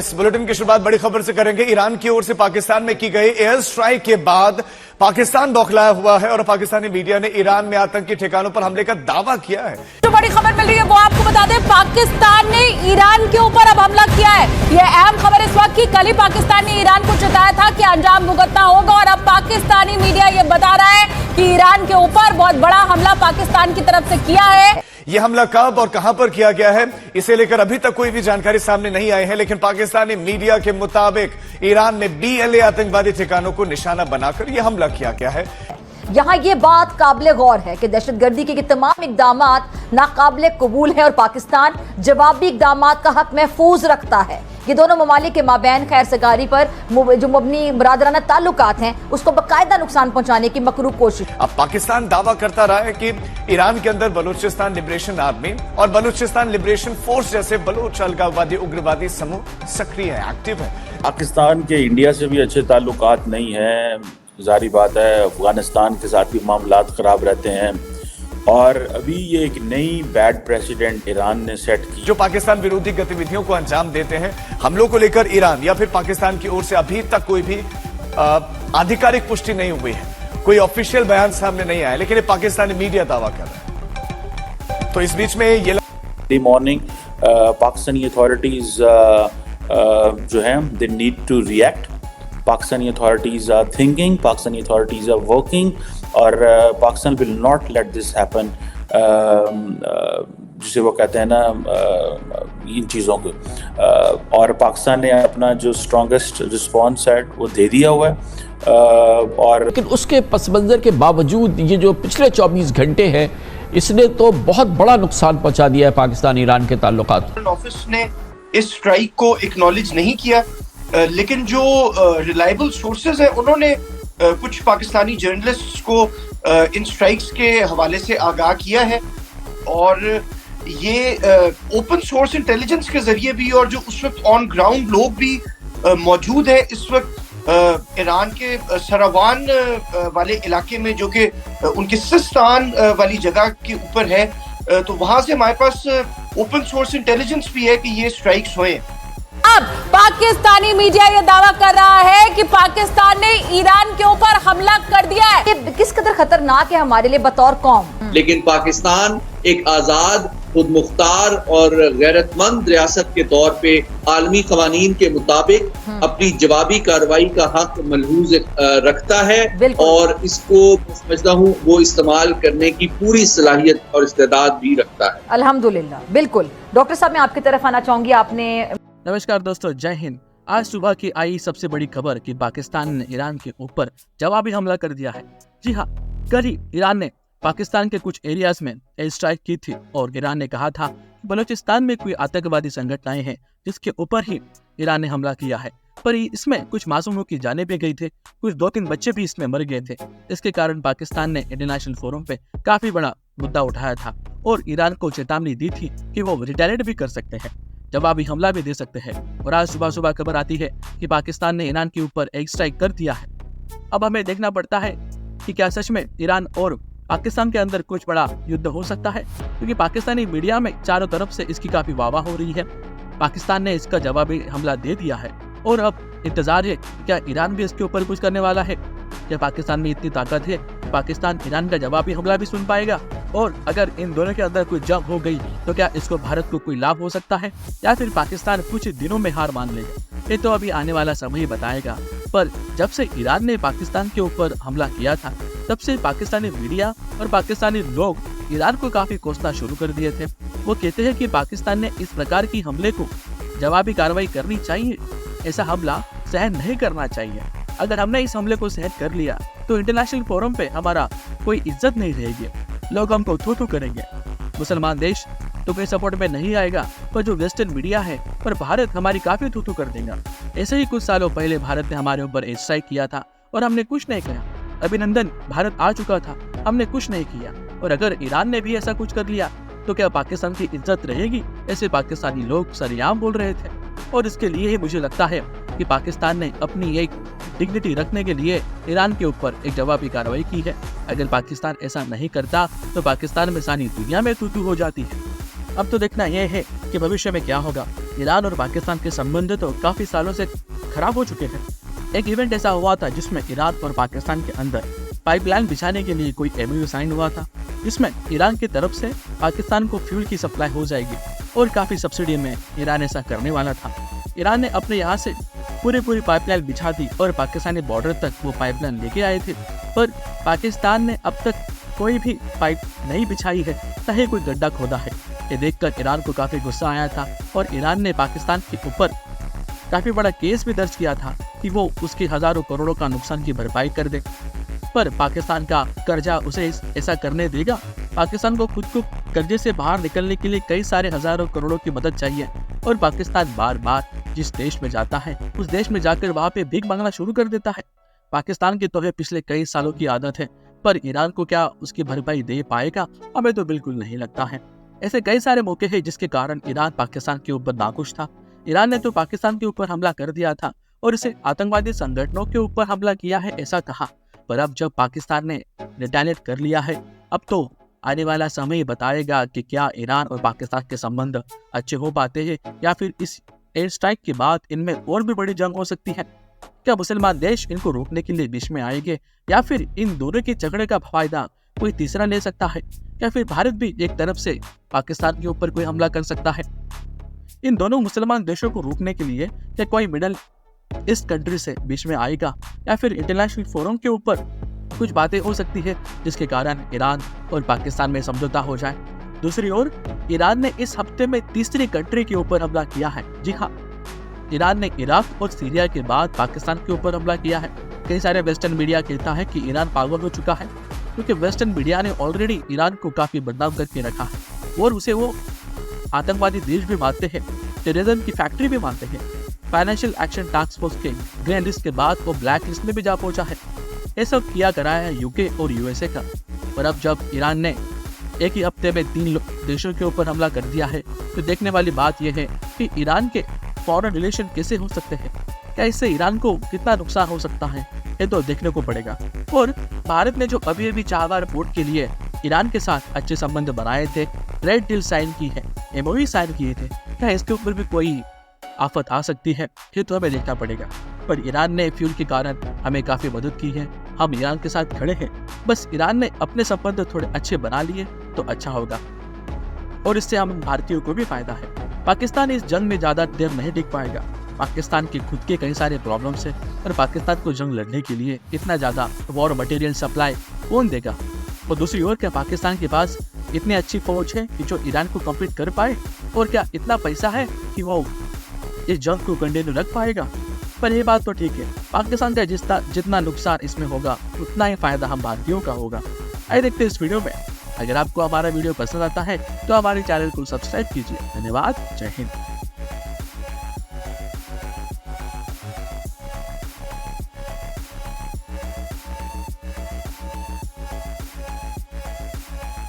इस बुलेटिन की शुरुआत बड़ी खबर से करेंगे। ईरान की ओर से पाकिस्तान में की गई एयर स्ट्राइक के बाद पाकिस्तान बौखलाया हुआ है और पाकिस्तानी मीडिया ने ईरान में आतंकी ठिकानों पर हमले का दावा किया है। जो बड़ी खबर मिल रही है वो आपको बता दें, पाकिस्तान ने ईरान के ऊपर अब हमला किया है। यह अहम खबर इस वक्त की, कल ही पाकिस्तान ने ईरान को चेताया था कि अंजाम भुगतना होगा और अब पाकिस्तानी मीडिया यह बता रहा है कि ईरान के ऊपर बहुत बड़ा हमला पाकिस्तान की तरफ से किया है। यह हमला कब और कहां पर किया गया है, इसे लेकर अभी तक कोई भी जानकारी सामने नहीं आई है, लेकिन पाकिस्तानी मीडिया के मुताबिक ईरान में BLA आतंकवादी ठिकानों को निशाना बनाकर यह हमला किया गया है। यहाँ ये बात काबिल गौर है कि दहशतगर्दी के तमाम इकदामात नाकाबिल कबूल है और पाकिस्तान जवाबी इकदामात का हक महफूज रखता है। ये दोनों ममालिक के माबैन खैर सगारी पर जो मबनी बरादराना ताल्लुकात हैं उसको बाकायदा नुकसान पहुंचाने की मकरूब कोशिश। अब पाकिस्तान दावा करता रहा है कि ईरान के अंदर बलूचिस्तान लिबरेशन आर्मी और बलूचिस्तान लिबरेशन फोर्स जैसे बलूच अलगाववादी उग्रवादी समूह सक्रिय है, एक्टिव है। पाकिस्तान के इंडिया से भी अच्छे ताल्लुकात नहीं है, जारी बात है। अफगानिस्तान के साथ भी मामलात खराब रहते हैं और अभी ये एक नई बैड प्रेसिडेंट ईरान ने सेट की। जो पाकिस्तान विरोधी गतिविधियों को अंजाम देते हैं, हमलों को लेकर ईरान या फिर पाकिस्तान की ओर से अभी तक कोई भी आधिकारिक पुष्टि नहीं हुई है, कोई ऑफिशियल बयान सामने नहीं आया, लेकिन पाकिस्तानी मीडिया दावा कर रहा है। तो इस बीच में ये मॉर्निंग पाकिस्तानी अथॉरिटीज जो है they need to react. Pakistani authorities are thinking, Pakistani authorities are working और Pakistan will not let this happen, जिसे वो कहते हैं ना इन चीज़ों को। और पाकिस्तान ने अपना जो स्ट्रॉन्गेस्ट रिस्पॉन्स है वो दे दिया हुआ है। और लेकिन उसके पस मंज़र के बावजूद ये जो पिछले 24 घंटे हैं इसने तो बहुत बड़ा नुकसान पहुंचा दिया है पाकिस्तान ईरान के ताल्लुकात। ऑफिस ने इस स्ट्राइक को एक्नॉलेज नहीं किया, लेकिन जो रिलायबल सोर्सेज हैं उन्होंने कुछ पाकिस्तानी जर्नलिस्ट को इन स्ट्राइक्स के हवाले से आगाह किया है और ये ओपन सोर्स इंटेलिजेंस के जरिए भी और जो उस वक्त ऑन ग्राउंड लोग भी मौजूद हैं इस वक्त ईरान के सरावान वाले इलाके में, जो कि उनके सिस्तान वाली जगह के ऊपर है, तो वहां से हमारे पास ओपन सोर्स इंटेलिजेंस भी है कि ये स्ट्राइक्स हुए। अब पाकिस्तानी मीडिया ये दावा कर रहा है कि पाकिस्तान ने ईरान के ऊपर हमला कर दिया है। ये किस कदर खतरनाक है हमारे लिए बतौर कौम। लेकिन पाकिस्तान एक आजाद, खुद मुख्तार और गैरतमंद रियासत के तौर पे आलमी कवानीन के मुताबिक अपनी जवाबी कार्रवाई का हक मलहूज रखता है और इसको समझता हूँ वो इस्तेमाल करने की पूरी सलाहियत और इस्तेदाद भी रखता है। अल्हम्दुलिल्लाह। बिल्कुल डॉक्टर साहब, मैं आपकी तरफ आना चाहूंगी। आपने नमस्कार दोस्तों, जय हिंद। आज सुबह की आई सबसे बड़ी खबर कि पाकिस्तान ने ईरान के ऊपर जवाबी हमला कर दिया है। जी हाँ, कल ही ईरान ने पाकिस्तान के कुछ एरियाज में एयर स्ट्राइक की थी और ईरान ने कहा था कि बलूचिस्तान में कोई आतंकवादी संगठनें हैं जिसके ऊपर ही ईरान ने हमला किया है। पर इसमें कुछ मासूमों की जानें भी गई थे, कुछ 2-3 बच्चे भी इसमें मर गए थे। इसके कारण पाकिस्तान ने इंटरनेशनल फोरम पे काफी बड़ा मुद्दा उठाया था और ईरान को चेतावनी दी थी कि वो रिटेलिएट भी कर सकते हैं, जवाबी हमला भी दे सकते हैं। और आज सुबह सुबह खबर आती है कि पाकिस्तान ने ईरान के ऊपर एयर स्ट्राइक कर दिया है। अब हमें देखना पड़ता है कि क्या सच में ईरान और पाकिस्तान के अंदर कुछ बड़ा युद्ध हो सकता है, क्योंकि पाकिस्तानी मीडिया में चारों तरफ से इसकी काफी वाहवाह हो रही है। पाकिस्तान ने इसका जवाबी हमला दे दिया है और अब इंतजार है क्या ईरान भी इसके ऊपर कुछ करने वाला है। क्या पाकिस्तान में इतनी ताकत है कि पाकिस्तान ईरान का जवाबी हमला भी सुन पाएगा, और अगर इन दोनों के अंदर कोई जंग हो गई तो क्या इसको भारत को कोई लाभ हो सकता है या फिर पाकिस्तान कुछ दिनों में हार मान लेगा। ये तो अभी आने वाला समय ही बताएगा। पर जब से ईरान ने पाकिस्तान के ऊपर हमला किया था तब से पाकिस्तानी मीडिया और पाकिस्तानी लोग ईरान को काफी कोसना शुरू कर दिए थे। वो कहते हैं कि पाकिस्तान ने इस प्रकार की हमले को जवाबी कार्रवाई करनी चाहिए, ऐसा हमला सहन नहीं करना चाहिए। अगर हमने इस हमले को सहन कर लिया तो इंटरनेशनल फोरम पे हमारा कोई इज्जत नहीं रहेगी, लोग हमको थू करेंगे। मुसलमान देश तो कोई सपोर्ट में नहीं आएगा, पर जो वेस्टर्न मीडिया है पर भारत हमारी काफी थू कर देगा। ऐसे ही कुछ सालों पहले भारत ने हमारे ऊपर एयर स्ट्राइक किया था और हमने कुछ नहीं किया। अभिनंदन, भारत आ चुका था, हमने कुछ नहीं किया। और अगर ईरान ने भी ऐसा कुछ कर लिया तो क्या पाकिस्तान की इज्जत रहेगी, ऐसे पाकिस्तानी लोग सरेआम बोल रहे थे। और इसके लिए ही मुझे लगता है कि पाकिस्तान ने अपनी एक डिग्निटी रखने के लिए ईरान के ऊपर एक जवाबी कार्रवाई की है। अगर पाकिस्तान ऐसा नहीं करता तो पाकिस्तान में सारी दुनिया में तू हो जाती है। अब तो देखना यह है कि भविष्य में क्या होगा। ईरान और पाकिस्तान के संबंध तो काफी सालों से खराब हो चुके हैं। एक इवेंट ऐसा हुआ था जिसमें ईरान और पाकिस्तान के अंदर पाइपलाइन बिछाने के लिए कोई एमओयू साइन हुआ था, जिसमें ईरान की तरफ से पाकिस्तान को फ्यूल की सप्लाई हो जाएगी और काफी सब्सिडी में ईरान ऐसा करने वाला था। ईरान ने अपने यहाँ से पूरी पाइपलाइन बिछा दी और पाकिस्तानी बॉर्डर तक वो पाइपलाइन लेके आए थे, पर पाकिस्तान ने अब तक कोई भी पाइप नहीं बिछाई है, ना ही कोई गड्ढा खोदा है। ये देखकर ईरान को काफी गुस्सा आया था और ईरान ने पाकिस्तान के ऊपर काफी बड़ा केस भी दर्ज किया था कि वो उसके हजारों करोड़ों का नुकसान की भरपाई कर दे। पर पाकिस्तान का कर्जा उसे ऐसा करने देगा? पाकिस्तान को खुद को कर्जे से बाहर निकलने के लिए कई सारे हजारों करोड़ों की मदद चाहिए और पाकिस्तान बार बार जिस देश में जाता है उस देश में जाकर वहाँ पे भीख मांगना शुरू कर देता है। पाकिस्तान की तो पिछले कई सालों की आदत है, पर ईरान को क्या उसकी भरपाई दे पाएगा? हमें तो बिल्कुल नहीं लगता है। ऐसे कई सारे मौके हैं जिसके कारण ईरान पाकिस्तान के ऊपर नाखुश था। ईरान ने तो पाकिस्तान के ऊपर हमला कर दिया था और इसे आतंकवादी संगठनों के ऊपर हमला किया है ऐसा कहा, पर अब जब पाकिस्तान ने रिटेलिएट कर लिया है, अब तो आने वाला समय बताएगा कि क्या ईरान और पाकिस्तान के संबंध अच्छे हो पाते हैं या फिर इस एयर स्ट्राइक के बाद इनमें और भी बड़ी जंग हो सकती है। क्या मुसलमान देश इनको रोकने के लिए बीच में आएंगे या फिर इन दोनों के झगड़े का फायदा कोई तीसरा ले सकता है, या फिर भारत भी एक तरफ से पाकिस्तान के ऊपर कोई हमला कर सकता है। इन दोनों मुसलमान देशों को रोकने के लिए क्या कोई मिडल ईस्ट कंट्री से बीच में आएगा या फिर इंटरनेशनल फोरम के ऊपर कुछ बातें हो सकती है जिसके कारण ईरान और पाकिस्तान में समझौता हो जाए। दूसरी ओर ईरान ने इस हफ्ते में तीसरी कंट्री के ऊपर हमला किया है। जी हाँ, ईरान ने इराक और सीरिया के बाद पाकिस्तान के ऊपर हमला किया है। कई सारे वेस्टर्न मीडिया कहता है कि ईरान पागल हो चुका है, क्योंकि वेस्टर्न मीडिया ने ऑलरेडी ईरान को काफी बदनाम करके रखा है और उसे वो आतंकवादी देश भी मानते हैं, टेररिज्म की फैक्ट्री भी मानते हैं। फाइनेंशियल एक्शन टास्क फोर्स के ग्रीन लिस्ट के बाद वो ब्लैक लिस्ट में भी जा पहुंचा है। ये सब किया कराया है यूके और यूएसए का। और अब जब ईरान ने एक ही हफ्ते में 3 देशों के ऊपर हमला कर दिया है, तो देखने वाली बात यह है कि ईरान के फॉरेन रिलेशन कैसे हो सकते हैं, क्या इससे ईरान को कितना नुकसान हो सकता है, ये तो देखने को पड़ेगा। और भारत ने जो अभी चाबहार पोर्ट के लिए ईरान के साथ अच्छे संबंध बनाए थे, रेड डील साइन की है, एमओयू साइन किए थे, क्या इसके ऊपर भी कोई आफत आ सकती है, ये तो हमें देखना पड़ेगा। पर ईरान ने फ्यूल के कारण हमें काफी मदद की है, हम ईरान के साथ खड़े हैं। बस ईरान ने अपने संबंध थोड़े अच्छे बना लिए तो अच्छा होगा और इससे हम भारतीयों को भी फायदा है। पाकिस्तान इस जंग में ज्यादा देर नहीं टिक पाएगा। पाकिस्तान के खुद के कई सारे प्रॉब्लम्स है और पाकिस्तान को जंग लड़ने के लिए इतना ज्यादा वॉर मटेरियल सप्लाई कौन देगा। और दूसरी ओर क्या पाकिस्तान के पास इतनी अच्छी फौज है कि जो ईरान को कम्पीट कर पाए, और क्या इतना पैसा है कि वो इस जंग को कंटिन्यू रख पाएगा। पर ये बात तो ठीक है, पाकिस्तान का जितना नुकसान इसमें होगा उतना ही फायदा हम भारतीयों का होगा। आइए देखते हैं इस वीडियो में। अगर आपको हमारा वीडियो पसंद आता है तो हमारे चैनल को सब्सक्राइब कीजिए। धन्यवाद। जय हिंद।